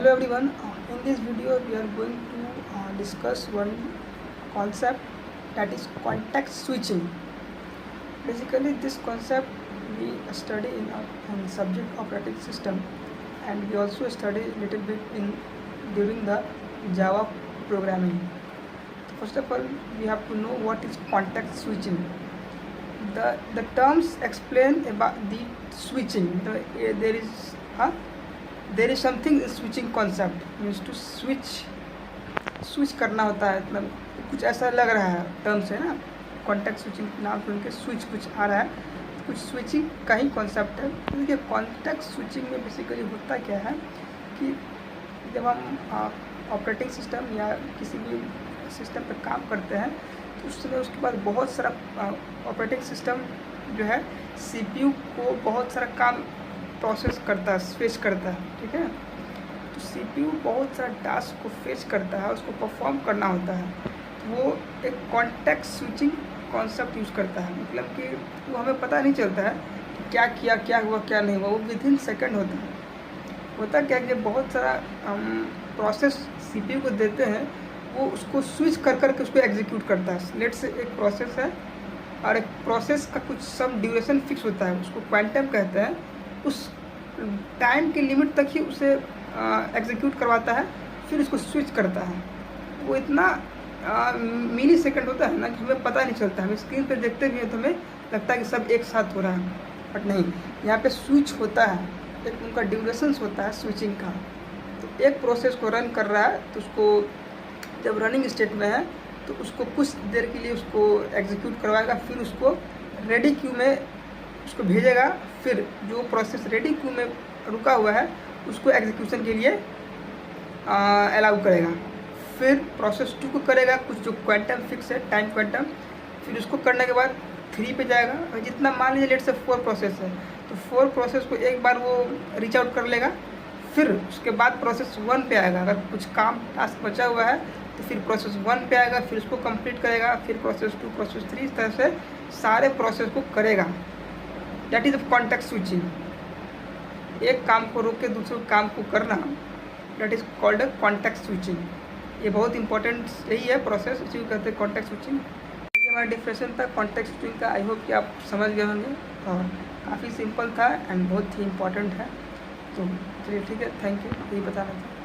Hello everyone. In this video we are going to discuss one concept, that is context switching. Basically this concept we study in subject operating system, and we also study little bit during the Java programming. First of all, we have to know what is context switching. The terms explain about the switching. There is something switching concept, means to switch करना होता है, मतलब कुछ ऐसा लग रहा है term से ना, कॉन्टेक्स्ट स्विचिंग नाम सुन के स्विच कुछ आ रहा है, कुछ स्विचिंग का ही कॉन्सेप्ट है। तो देखिए कॉन्टेक्स्ट स्विचिंग में बेसिकली होता क्या है कि जब हम ऑपरेटिंग सिस्टम या किसी भी सिस्टम पर काम करते हैं तो उस समय उसके बाद बहुत सारा ऑपरेटिंग सिस्टम जो है CPU को बहुत सारा काम प्रोसेस करता है, फेच करता है, ठीक है। तो CPU बहुत सारा टास्क को फेच करता है, उसको परफॉर्म करना होता है, तो वो एक कॉन्टेक्स्ट स्विचिंग कॉन्सेप्ट यूज़ करता है। मतलब कि वो हमें पता नहीं चलता है कि क्या किया, क्या हुआ, क्या नहीं हुआ, वो विद इन सेकेंड होता क्या कि बहुत सारा प्रोसेस CPU को देते हैं, वो उसको स्विच कर करके उसको एग्जीक्यूट करता है। लेट से एक प्रोसेस है और एक प्रोसेस का कुछ सम ड्यूरेशन फिक्स होता है, उसको क्वांटम कहते हैं। उस टाइम के लिमिट तक ही उसे एग्जीक्यूट करवाता है, फिर उसको स्विच करता है। वो इतना मिली सेकंड होता है ना कि हमें पता नहीं चलता। हम स्क्रीन पर देखते भी हैं तो हमें लगता है कि सब एक साथ हो रहा है, बट नहीं, यहाँ पे स्विच होता है, एक उनका ड्यूरेशंस होता है स्विचिंग का। तो एक प्रोसेस को रन कर रहा है तो उसको जब रनिंग स्टेट में है तो उसको कुछ देर के लिए उसको एग्जीक्यूट करवाएगा, फिर उसको रेडी क्यू में उसको भेजेगा, फिर जो प्रोसेस रेडी क्यू में रुका हुआ है उसको एग्जीक्यूशन के लिए अलाउ करेगा। फिर प्रोसेस 2 को करेगा, कुछ जो क्वांटम फिक्स है, टाइम क्वांटम, फिर उसको करने के बाद 3 पे जाएगा। और जितना मान लीजिए लेट से 4 प्रोसेस है तो 4 प्रोसेस को एक बार वो रीच आउट कर लेगा, फिर उसके बाद प्रोसेस 1 पे आएगा। अगर कुछ काम टास्क बचा हुआ है तो फिर प्रोसेस 1 पे आएगा, फिर उसको कंप्लीट करेगा, फिर प्रोसेस 2, प्रोसेस 3, इस तरह से सारे प्रोसेस को करेगा। That is context switching. एक काम को रोक के दूसरे काम को करना, that is called context switching. ये बहुत इंपॉर्टेंट यही है प्रोसेस, इसी को कहते हैं कॉन्टेक्स्ट स्विचिंग। ये हमारा डिफिनेशन था कॉन्टेक्स्ट स्विचिंग का। आई होप कि आप समझ गए होंगे, और काफ़ी सिंपल था एंड बहुत ही इंपॉर्टेंट है। तो चलिए ठीक है, थैंक यू, यही बताना था।